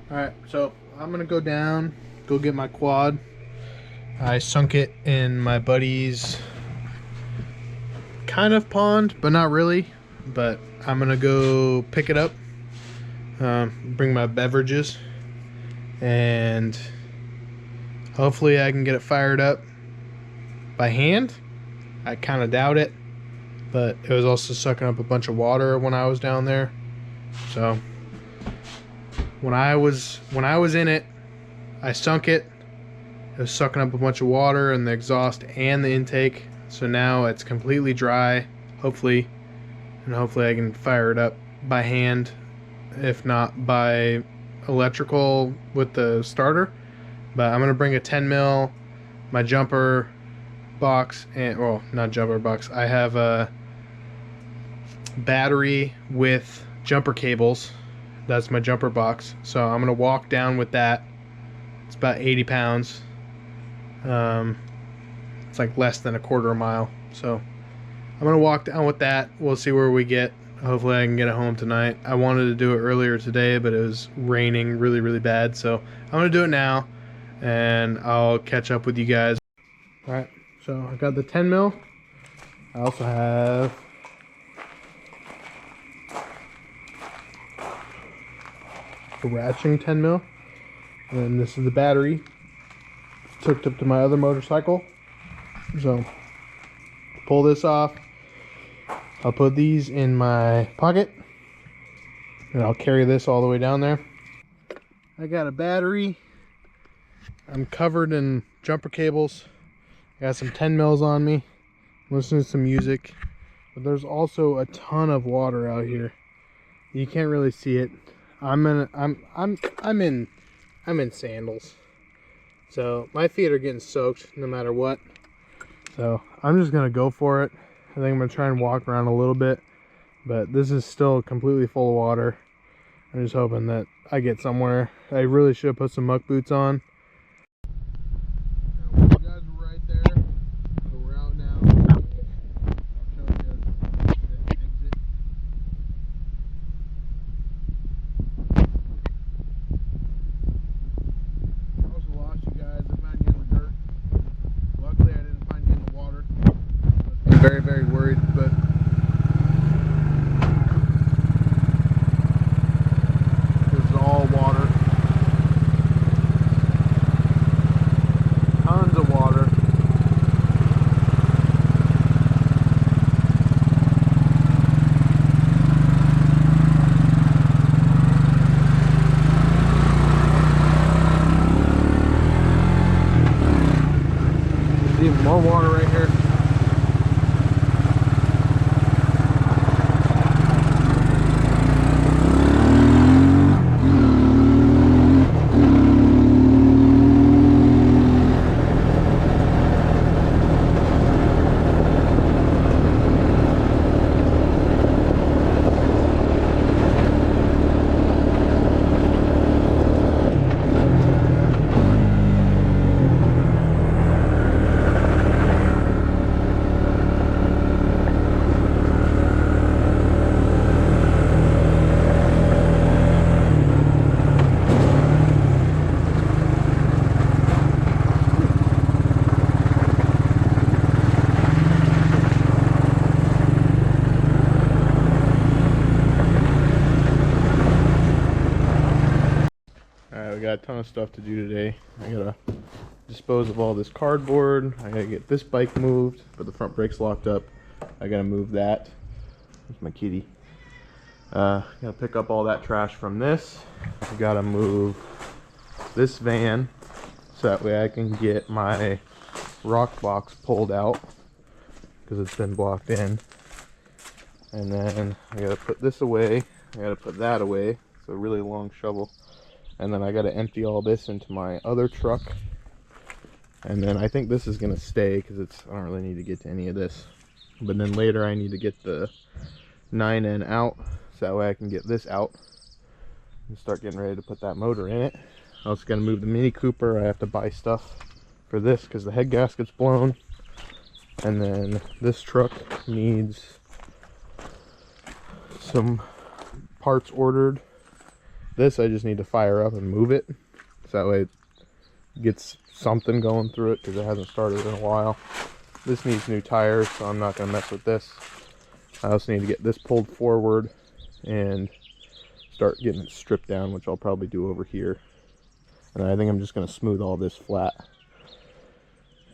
Alright, so I'm gonna go down, go get my quad. I sunk it in my buddy's kind of pond, but not really. But I'm gonna go pick it up, bring my beverages, and hopefully I can get it fired up by hand. I kind of doubt it, but it was also sucking up a bunch of water when I was down there. So when I was in it, I sunk it. It was sucking up a bunch of water in the exhaust and the intake. So now it's completely dry, hopefully, and hopefully I can fire it up by hand, if not by electrical with the starter. But I'm gonna bring a 10 mil, my jumper box, and well, not jumper box. I have a battery with jumper cables. That's my jumper box. So I'm gonna walk down with that. It's about 80 pounds. It's like less than a quarter mile. So I'm gonna walk down with that. We'll see where we get. Hopefully I can get it home tonight. I wanted to do it earlier today, but it was raining really, really bad. So I'm gonna do it now, and I'll catch up with you guys. All right. So I got the 10 mil. I also have a ratcheting 10 mil, and this is the battery. It's hooked up to my other motorcycle. So pull this off. I'll put these in my pocket, and I'll carry this all the way down there. I got a battery. I'm covered in jumper cables. I got some 10 mils on me. I'm listening to some music, but there's also a ton of water out here. You can't really see it. I'm in sandals, so my feet are getting soaked no matter what. So I'm just gonna go for it. I think I'm gonna try and walk around a little bit, but this is still completely full of water. I'm just hoping that I get somewhere. I really should have put some muck boots on. You guys are right there, so we're out now. I'll show you the exit. I also lost you guys. I found you in the dirt. Luckily I didn't find you in the water. I'm very, very worried, but this is all water. Tons of water. There's even more water right here. Alright, we got a ton of stuff to do today. I gotta dispose of all this cardboard. I gotta get this bike moved, but the front brake's locked up. I gotta move that. There's my kitty. Gotta pick up all that trash from this. I gotta move this van so that way I can get my rock box pulled out because it's been blocked in. And then I gotta put this away. I gotta put that away. It's a really long shovel. And then I got to empty all this into my other truck. And then I think this is going to stay because I don't really need to get to any of this. But then later I need to get the 9N out so that way I can get this out and start getting ready to put that motor in it. I also got to move the Mini Cooper. I have to buy stuff for this because the head gasket's blown. And then this truck needs some parts ordered. This I just need to fire up and move it, so that way it gets something going through it, because it hasn't started in a while. This needs new tires, so I'm not going to mess with this. I also need to get this pulled forward and start getting it stripped down, which I'll probably do over here. And I think I'm just going to smooth all this flat.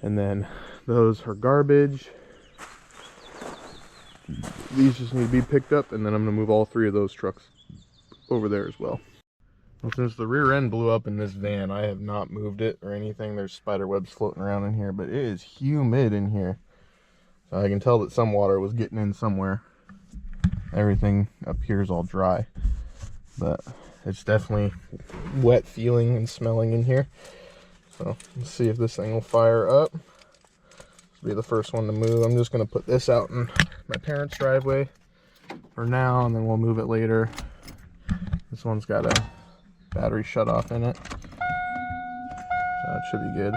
And then those are garbage. These just need to be picked up, and then I'm going to move all 3 of those trucks over there as well. Well, since the rear end blew up in this van, I have not moved it or anything. There's spider webs floating around in here, but it is humid in here. So I can tell that some water was getting in somewhere. Everything up here is all dry, but it's definitely wet feeling and smelling in here. So let's see if this thing will fire up. This will be the first one to move. I'm just going to put this out in my parents' driveway for now, and then we'll move it later. This one's got a battery shut off in it, so it should be good.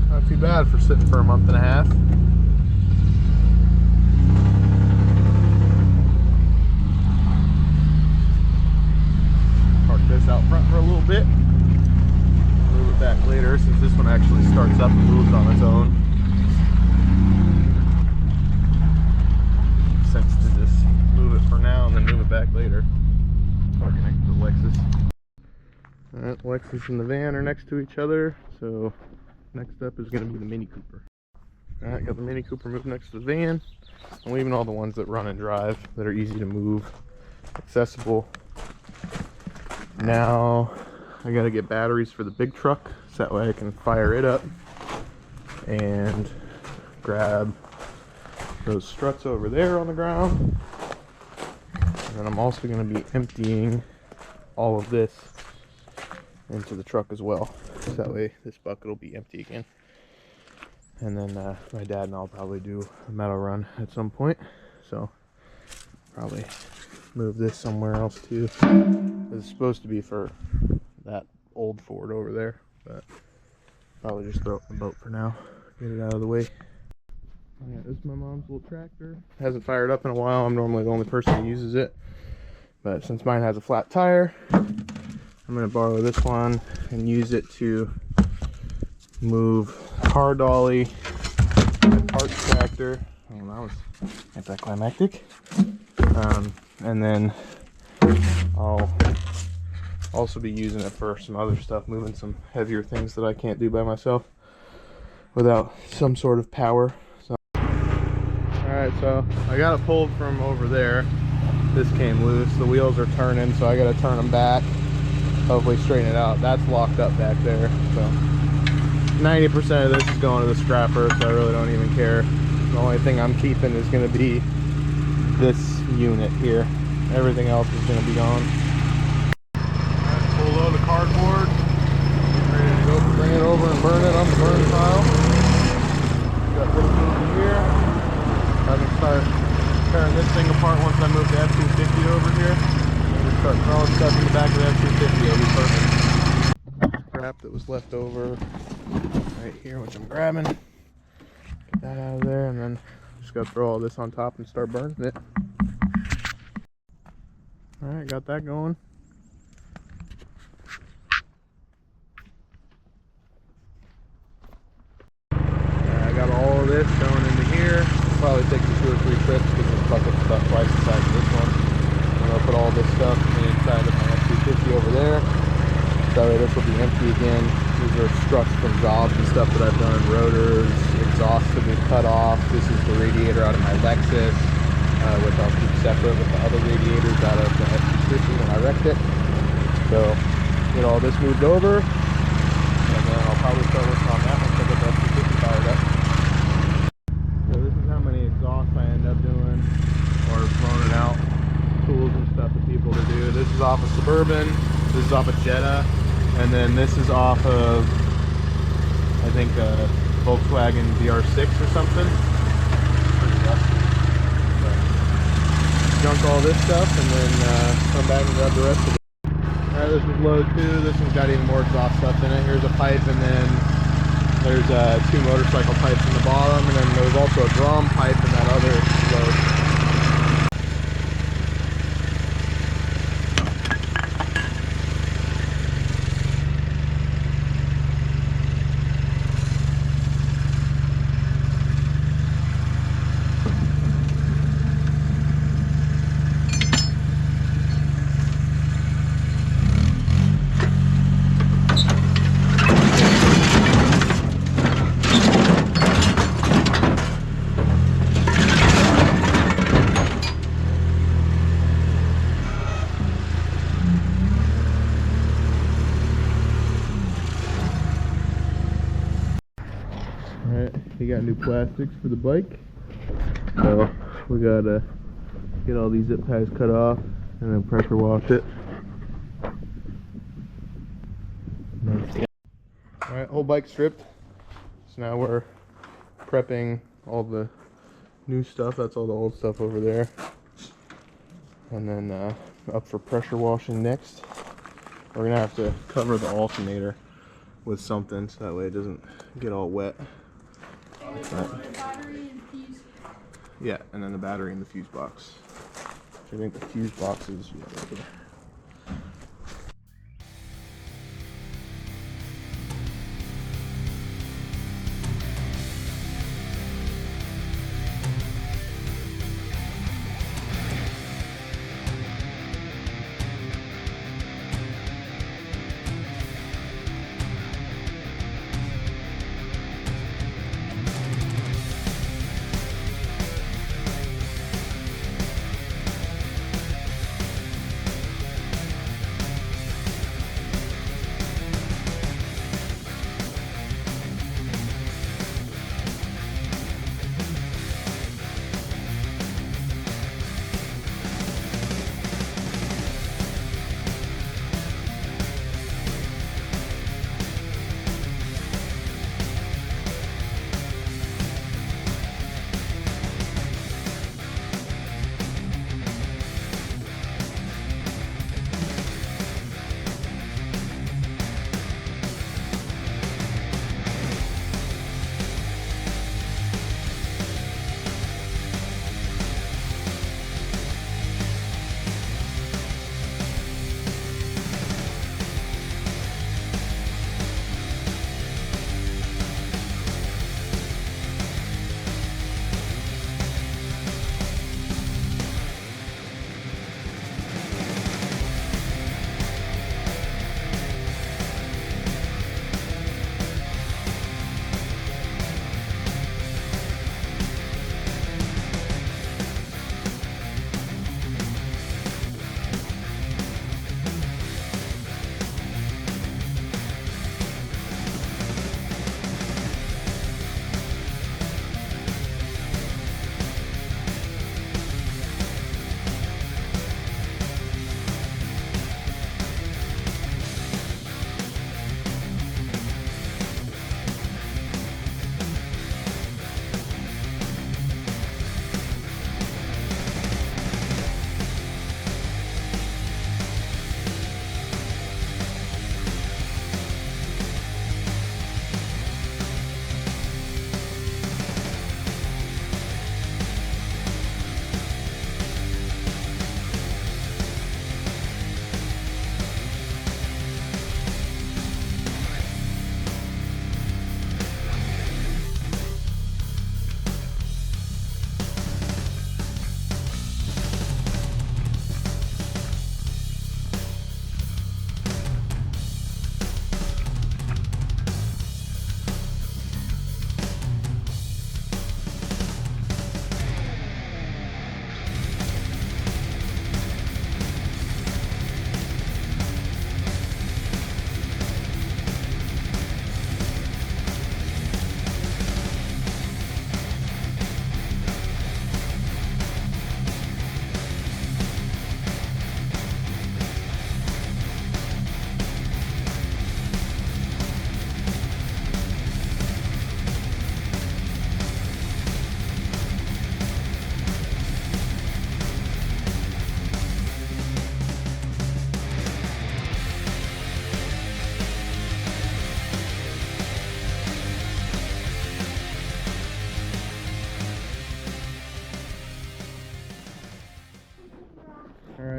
Not too bad for sitting for a month and a half. Park this out front for a little bit. Move it back later, since this one actually starts up and moves on its own. Sense to just move it for now and then move it back later. Or connect to the Lexus. Alright, Lexus and the van are next to each other, so next up is going to be the Mini Cooper. Alright, got the Mini Cooper moved next to the van. I'm leaving all the ones that run and drive, that are easy to move, accessible. Now I gotta get batteries for the big truck, so that way I can fire it up and grab those struts over there on the ground. And then I'm also going to be emptying all of this into the truck as well, so that way this bucket will be empty again. And then my dad and I'll probably do a metal run at some point, so probably move this somewhere else too. It's supposed to be for that old Ford over there, but probably just throw it in the boat for now, get it out of the way. Yeah, this is my mom's little tractor. It hasn't fired up in a while. I'm normally the only person who uses it, but since mine has a flat tire, I'm going to borrow this one and use it to move car dolly, my parts tractor. Oh, that was anticlimactic. And then I'll also be using it for some other stuff, moving some heavier things that I can't do by myself without some sort of power. Alright, so I got it pulled from over there. This came loose. The wheels are turning, so I got to turn them back. Hopefully straighten it out. That's locked up back there. So 90% of this is going to the scrapper, so I really don't even care. The only thing I'm keeping is going to be this unit here. Everything else is going to be gone. Alright, full load of cardboard. Getting ready to go bring it over and burn it on the burn pile. Got this over here. I can start tearing this thing apart once I move the F-250 over here. And just start throwing stuff in the back of the F-250. It'll be perfect. Crap that was left over right here, which I'm grabbing. Get that out of there, and then just gotta throw all this on top and start burning it. Alright, got that going. I got all of this going into here. Probably take me 2 or 3 trips because the bucket's about twice the size of this one. I'm going to put all this stuff inside of my F-250 over there. That way this will be empty again. These are struts from jobs and stuff that I've done. Rotors, exhaust that we've cut off. This is the radiator out of my Lexus, which I'll keep separate with the other radiators out of the F-250 when I wrecked it. So get all this moved over, and then I'll probably start working on that once I get the F-250 fired up. Exhaust I end up doing, or loaning out tools and stuff for people to do. This is off of Suburban, this is off of Jetta, and then this is off of, I think, a Volkswagen VR6 or something. Pretty rusty. But junk all this stuff and then come back and grab the rest of it. Alright, this is load 2. This one's got even more exhaust stuff in it. Here's a pipe, and then There's 2 motorcycle pipes in the bottom, and then there's also a drum pipe in that other slope. Alright, he got new plastics for the bike. So we gotta get all these zip ties cut off and then pressure wash it. Nice. Alright, whole bike stripped. So now we're prepping all the new stuff. That's all the old stuff over there. And then up for pressure washing next. We're gonna have to cover the alternator with something so that way it doesn't get all wet. Yeah, and then the battery and the fuse box. I think the fuse box is right here.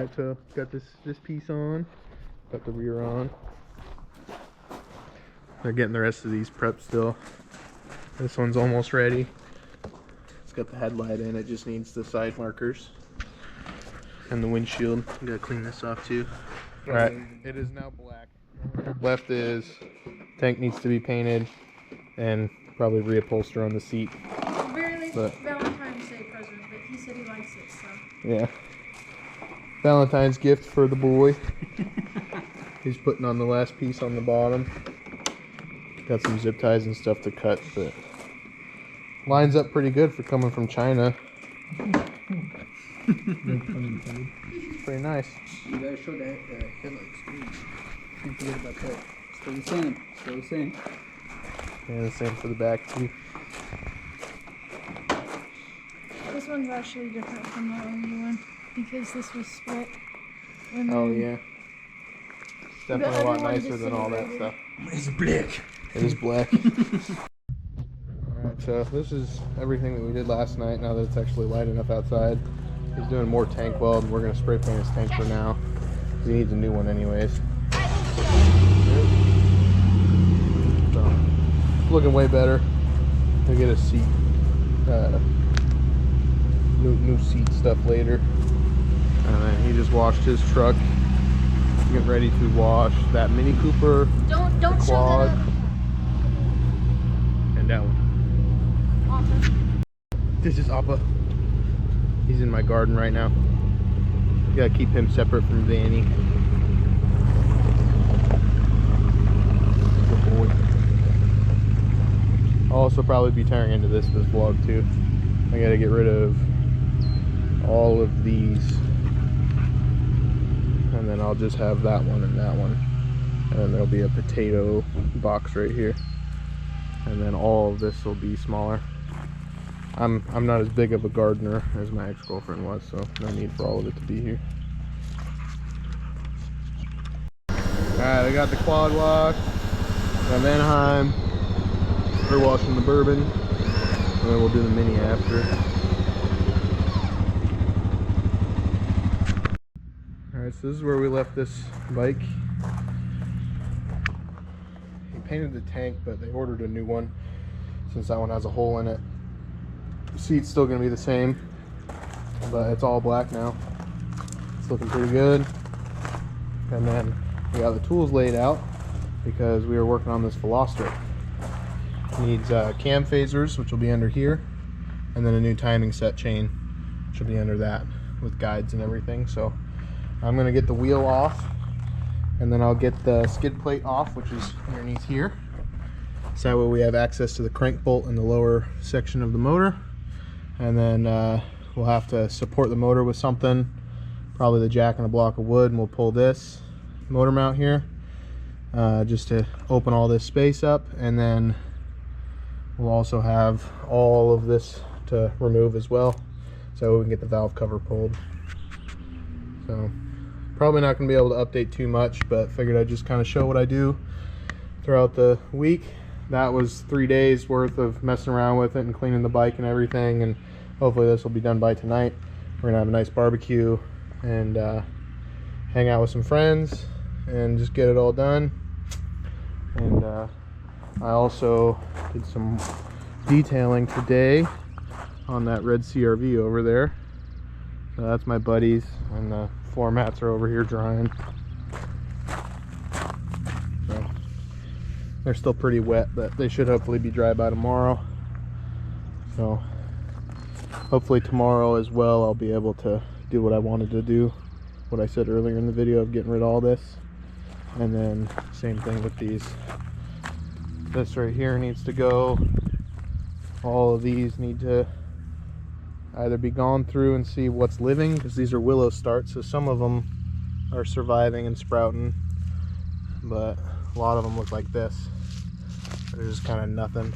Alright, so got this piece on, got the rear on. They're getting the rest of these prepped still. This one's almost ready. It's got the headlight in, it just needs the side markers. And the windshield. You gotta clean this off too. Alright, it is now black. Left is tank needs to be painted and probably reupholster on the seat. Barely Valentine's Day present, but he said he likes it, so. Yeah. Valentine's gift for the boy. He's putting on the last piece on the bottom. Got some zip ties and stuff to cut, but lines up pretty good for coming from China. It's pretty nice. You gotta show that headlights. Don't forget about that. Still the same. Still the same. Yeah, the same for the back too. This one's actually different from the other one because this was split. Oh yeah. It's definitely a lot nicer than all that stuff. It's black. It is black. Alright, so this is everything that we did last night now that it's actually light enough outside. He's doing more tank weld and we're going to spray paint his tank for now. He needs a new one anyways. So, looking way better. We'll get a seat, new seat stuff later. And then he just washed his truck. Getting ready to wash that Mini Cooper, Don't the show quad, that up. and that one. Awesome. This is Appa. He's in my garden right now. Gotta keep him separate from Vanny. Good boy. I'll also probably be tearing into this vlog too. I gotta get rid of all of these. And then I'll just have that one and that one. And then there'll be a potato box right here. And then all of this will be smaller. I'm not as big of a gardener as my ex-girlfriend was, so no need for all of it to be here. Alright, I got the quad wash, got Manheim, we're washing the bourbon, and then we'll do the Mini after. Alright, so this is where we left this bike. He painted the tank, but they ordered a new one since that one has a hole in it. The seat's still going to be the same, but it's all black now. It's looking pretty good. And then we got the tools laid out because we were working on this Veloster. It needs cam phasers, which will be under here, and then a new timing set chain, which will be under that with guides and everything. So I'm going to get the wheel off, and then I'll get the skid plate off, which is underneath here. So that way we have access to the crank bolt in the lower section of the motor. And then we'll have to support the motor with something, probably the jack and a block of wood, and we'll pull this motor mount here just to open all this space up. And then we'll also have all of this to remove as well, so we can get the valve cover pulled. So probably not going to be able to update too much, but figured I'd just kind of show what I do throughout the week. That was 3 days worth of messing around with it and cleaning the bike and everything, and hopefully this will be done by tonight. We're gonna have a nice barbecue and hang out with some friends and just get it all done. And I also did some detailing today on that red CRV over there. So that's my buddies, and the floor mats are over here drying. So they're still pretty wet, but they should hopefully be dry by tomorrow. So hopefully tomorrow as well I'll be able to do what I wanted to do, what I said earlier in the video of getting rid of all this. And then same thing with these. This right here needs to go. All of these need to either be gone through and see what's living, because these are willow starts, so some of them are surviving and sprouting, but a lot of them look like this. They're just kind of nothing.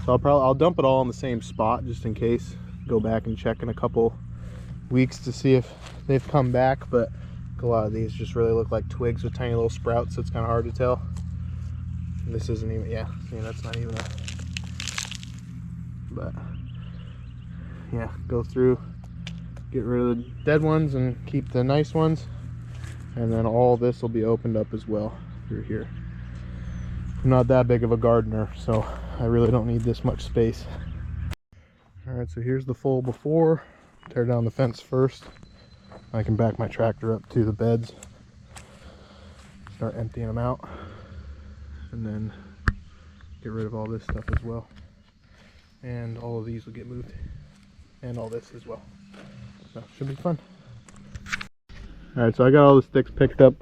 So I'll dump it all in the same spot just in case. Go back and check in a couple weeks to see if they've come back, but a lot of these just really look like twigs with tiny little sprouts, so it's kind of hard to tell. And this isn't even, yeah, see, that's not even a, but yeah, go through, get rid of the dead ones and keep the nice ones. And then all this will be opened up as well through here. I'm not that big of a gardener, so I really don't need this much space. Alright, so here's the full before. Tear down the fence first. I can back my tractor up to the beds. Start emptying them out. And then get rid of all this stuff as well. And all of these will get moved. And all this as well. So, should be fun. Alright, so I got all the sticks picked up.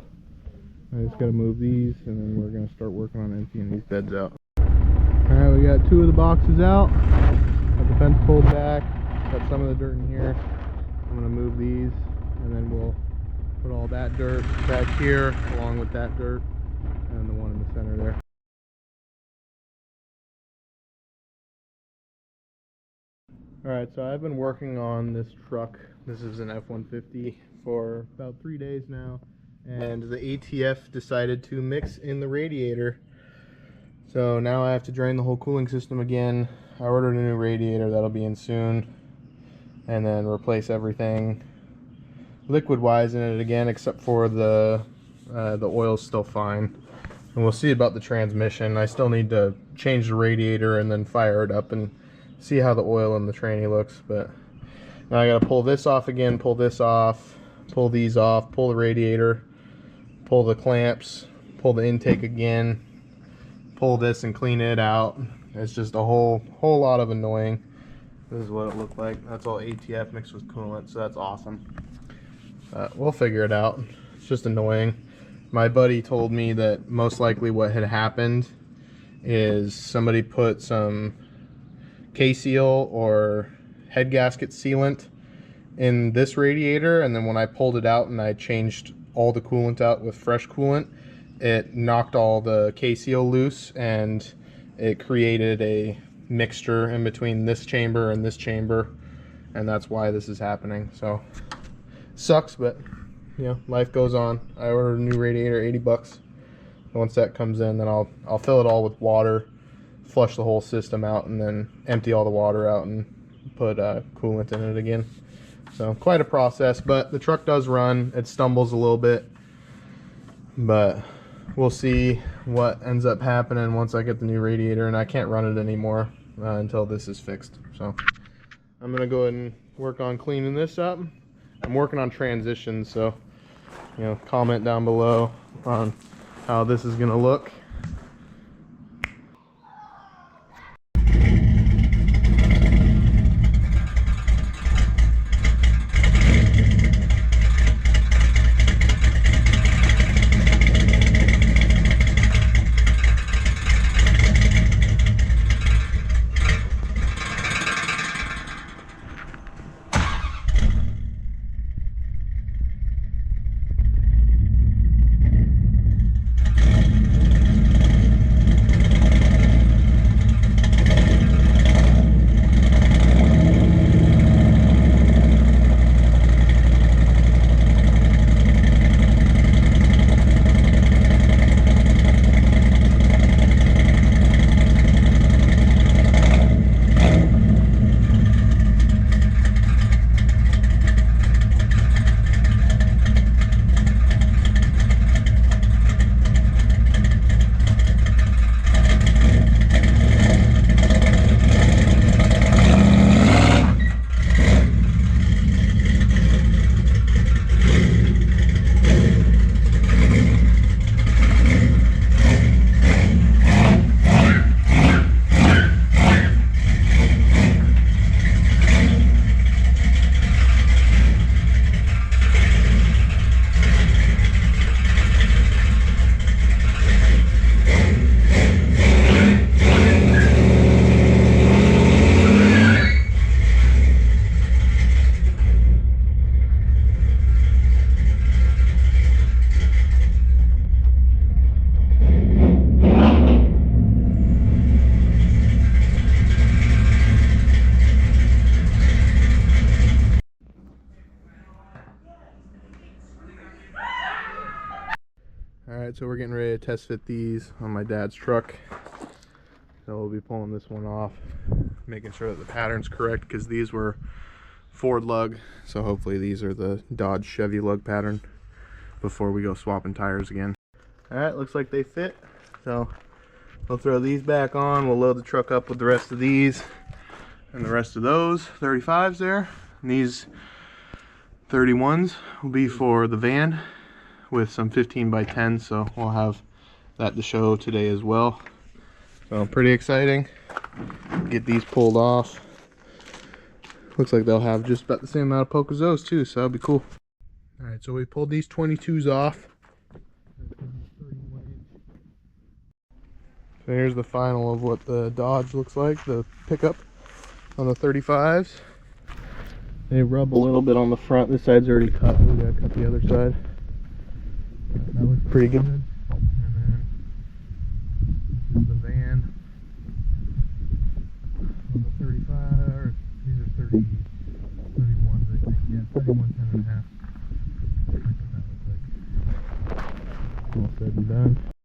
I just gotta move these, and then we're gonna start working on emptying these beds out. Alright, we got 2 of the boxes out. Got the fence pulled back. Got some of the dirt in here. I'm gonna move these, and then we'll put all that dirt back here, along with that dirt, and the one in the center there. Alright, so I've been working on this truck. This is an F-150 for about 3 days now. And the ATF decided to mix in the radiator. So now I have to drain the whole cooling system again. I ordered a new radiator that'll be in soon. And then replace everything liquid-wise in it again, except for the oil's still fine. And we'll see about the transmission. I still need to change the radiator and then fire it up and see how the oil in the tranny looks. But now I gotta pull this off again, pull this off, pull these off, pull the radiator, pull the clamps, pull the intake again, pull this and clean it out. It's just a whole lot of annoying. This is what it looked like. That's all ATF mixed with coolant, so that's awesome. We'll figure it out. It's just annoying. My buddy told me that most likely what had happened is somebody put some K-seal or head gasket sealant in this radiator, and then when I pulled it out and I changed all the coolant out with fresh coolant, it knocked all the K-seal loose and it created a mixture in between this chamber and this chamber, and that's why this is happening. So sucks, but you know, life goes on. I ordered a new radiator, 80 bucks. Once that comes in, then I'll fill it all with water, flush the whole system out, and then empty all the water out and put coolant in it again. So quite a process, but the truck does run. It stumbles a little bit, but we'll see what ends up happening once I get the new radiator, and I can't run it anymore until this is fixed. So I'm gonna go ahead and work on cleaning this up. I'm working on transitions, so you know, comment down below on how this is gonna look. Alright, so we're getting ready to test fit these on my dad's truck. So we'll be pulling this one off, making sure that the pattern's correct, because these were Ford lug, so hopefully these are the Dodge Chevy lug pattern before we go swapping tires again. Alright, looks like they fit, so we'll throw these back on. We'll load the truck up with the rest of these and the rest of those 35s there, and these 31s will be for the van with some 15 by 10, so we'll have that to show today as well. So pretty exciting. Get these pulled off. Looks like they'll have just about the same amount of poke as those too, so that'll be cool. Alright, so we pulled these 22s off. So here's the final of what the Dodge looks like, the pickup on the 35s. They rub a little bit on the front. This side's already cut. We gotta cut the other side. That looks pretty good. And then this is the van on the 35. Or these are 31s, I think. Yeah, 31, 10 and a half. That's what that looks like. All said and done.